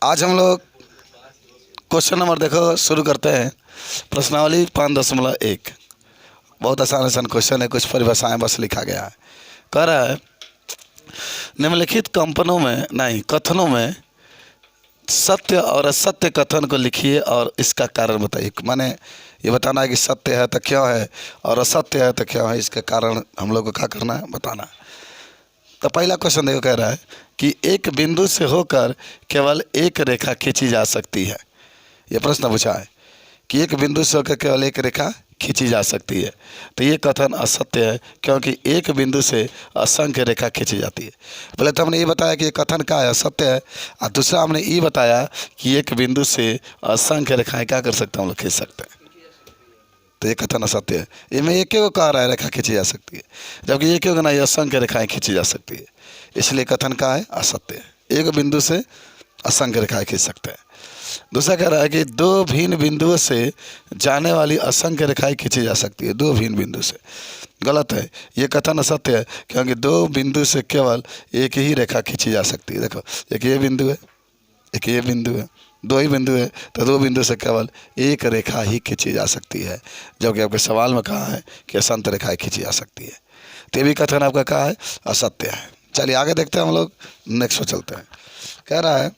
आज हम लोग क्वेश्चन नंबर देखो शुरू करते हैं। प्रश्नावली 5.1 बहुत आसान आसान क्वेश्चन है, कुछ परिभाषाएं बस लिखा गया है। कह रहा है निम्नलिखित कंपनों में नहीं कथनों में सत्य और असत्य कथन को लिखिए और इसका कारण बताइए। माने ये बताना है कि सत्य है तो क्यों है और असत्य है तो क्यों है, इसका कारण हम लोग को क्या करना है, बताना है। तो पहला क्वेश्चन देखो, कह रहा है कि एक बिंदु से होकर केवल एक रेखा खींची जा सकती है। ये प्रश्न पूछा है कि एक बिंदु से होकर केवल एक रेखा खींची जा सकती है, तो ये कथन असत्य है क्योंकि एक बिंदु से असंख्य रेखा खींची जाती है। पहले तो हमने ये बताया कि ये कथन का है, असत्य है, और दूसरा हमने ये बताया कि एक बिंदु से असंख्य रेखाएं क्या कर सकते हैं, हम लोग खींच सकते हैं। तो ये कथन असत्य है। इनमें एक को कह रहा है रेखा खींची जा सकती है, जबकि एक को नहीं असंख्य रेखाएं खींची जा सकती है, इसलिए कथन का है असत्य है। एक बिंदु से असंख्य रेखाएं खींच सकते हैं। दूसरा कह रहा है कि दो भिन्न बिंदुओं से जाने वाली असंख्य रेखाएं खींची जा सकती है, दो भिन्न बिंदु से। गलत है, ये कथन असत्य है क्योंकि दो बिंदु से केवल एक ही रेखा खींची जा सकती है। देखो, एक ये बिंदु है, एक ये बिंदु है, दो ही बिंदु है, तो दो बिंदु से केवल एक रेखा ही खींची जा सकती है, जबकि आपके सवाल में कहा है कि असंख्य रेखाएं खींची जा सकती है। तो ये भी कथन आपका कहा है असत्य है। चलिए आगे देखते हैं, हम लोग नेक्स्ट पर चलते हैं। कह रहा है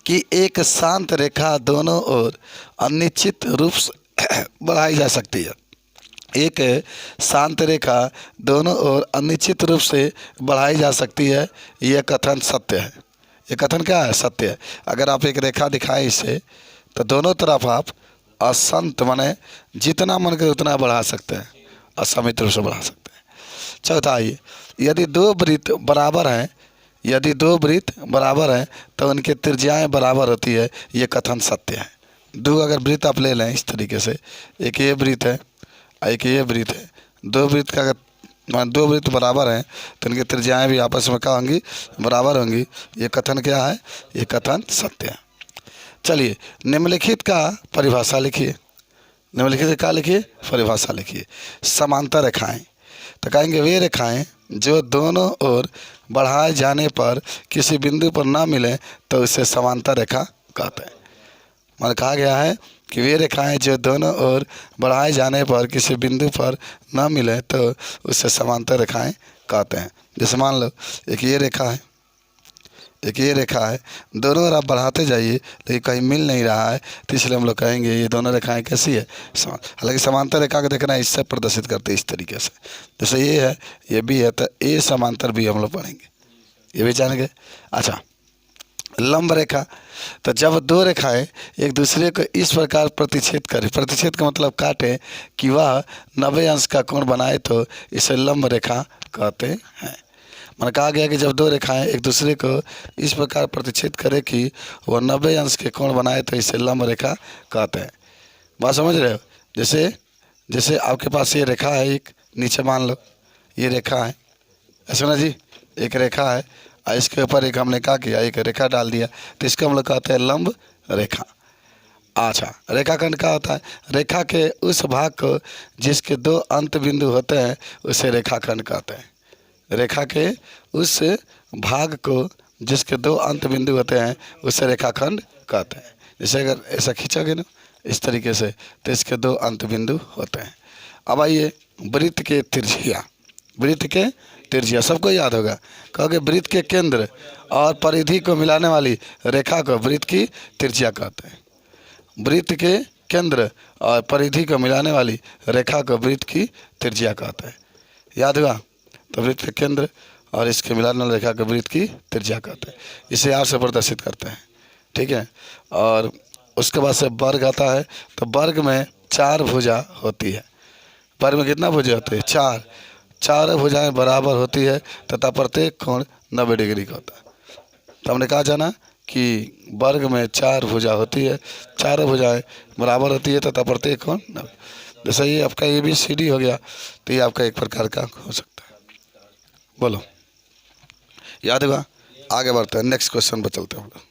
कि एक शांत रेखा दोनों ओर अनिश्चित रूप से बढ़ाई जा सकती है। एक शांत रेखा दोनों ओर अनिश्चित रूप से बढ़ाई जा सकती है, यह कथन सत्य है। ये कथन क्या है, सत्य है। अगर आप एक रेखा दिखाएं इसे, तो दोनों तरफ आप असंत माने जितना मन करे उतना बढ़ा सकते हैं, असीमित रूप से बढ़ा सकते हैं। चौथा, आइए, यदि दो वृत्त बराबर हैं, यदि दो वृत्त बराबर हैं तो उनकी त्रिज्याएं बराबर होती है, ये कथन सत्य है। दो अगर वृत्त आप ले लें इस तरीके से, एक ये वृत्त है एक ये वृत्त है, दो वृत्त का अगर दो वृत्त बराबर हैं तो उनकी त्रिज्याएं भी आपस में क्या होंगी, बराबर होंगी, ये कथन क्या है, ये कथन सत्य है। चलिए निम्नलिखित का परिभाषा लिखिए। निम्नलिखित का लिखिए, परिभाषा लिखिए। समांतर रेखाएं, तो कहेंगे वे रेखाएं जो दोनों ओर बढ़ाए जाने पर किसी बिंदु पर ना मिले तो उसे समांतर रेखा कहते हैं। मान कहा गया है कि वे रेखाएं जो दोनों ओर बढ़ाए जाने पर किसी बिंदु पर ना मिले तो उसे समांतर रेखाएं कहते हैं। जैसे मान लो एक ये रेखा है, एक ये रेखा है, दोनों ओर आप बढ़ाते जाइए लेकिन कहीं मिल नहीं रहा है, तो इसलिए हम लोग कहेंगे ये दोनों रेखाएं कैसी है, हालांकि समांतर रेखा को देखना इससे प्रदर्शित करते हैं इस तरीके से। जैसे ये है, ये भी है, तो ये समांतर भी हम लोग पढ़ेंगे, ये भी जानेंगे। अच्छा, लंब रेखा, तो जब दो रेखाएं एक दूसरे को इस प्रकार प्रतिच्छेद करें, प्रतिच्छेद का मतलब काटे, कि वह 90 अंश का कोण बनाए तो इसे लंब रेखा कहते हैं। मैंने कहा गया कि जब दो रेखाएं एक दूसरे को इस प्रकार प्रतिच्छेद करे कि वह 90 अंश के कोण बनाए तो इसे लंब रेखा कहते हैं। बात समझ रहे हो? जैसे जैसे आपके पास ये रेखा है, एक नीचे मान लो ये रेखा है, ऐसा ना जी, एक रेखा है और इसके ऊपर एक हमने क्या किया, एक रेखा डाल दिया, तो इसको हम लोग कहते हैं लंब रेखा। अच्छा, रेखाखंड क्या होता है, रेखा के उस भाग को जिसके दो अंत बिंदु होते हैं उसे रेखाखंड कहते हैं। रेखा के उस भाग को जिसके दो अंत बिंदु होते हैं उसे रेखाखंड कहते हैं। जैसे अगर ऐसा खींचोगे ना इस तरीके से, तो इसके दो अंत बिंदु होते हैं। अब आइए वृत्त के त्रिज्या, वृत्त के त्रिज्या सबको याद होगा, कहोगे वृत्त के केंद्र और परिधि को मिलाने वाली रेखा को वृत्त की त्रिज्या कहते हैं। वृत्त के केंद्र और परिधि को मिलाने वाली रेखा को वृत्त की त्रिज्या कहते हैं। याद होगा? तो वृत्त के केंद्र और इसके मिलाने वाली रेखा को वृत्त की त्रिज्या कहते हैं। इसे आर से प्रदर्शित करते हैं, ठीक है। और उसके बाद से वर्ग आता है, तो वर्ग में 4 भुजा होती है। वर्ग में कितना भुजा होते हैं? 4। 4 भुजाएं बराबर होती है तथा प्रत्येक कोण 90 डिग्री का होता है। तो हमने कहा जाना कि वर्ग में 4 भुजा होती है, 4 भुजाएं बराबर होती है तथा प्रत्येक कोण 90। जैसे ये आपका ABCD हो गया, तो ये आपका एक प्रकार का हो सकता है। बोलो, याद होगा? आगे बढ़ते हैं, नेक्स्ट क्वेश्चन पर चलते हैं हम लोग।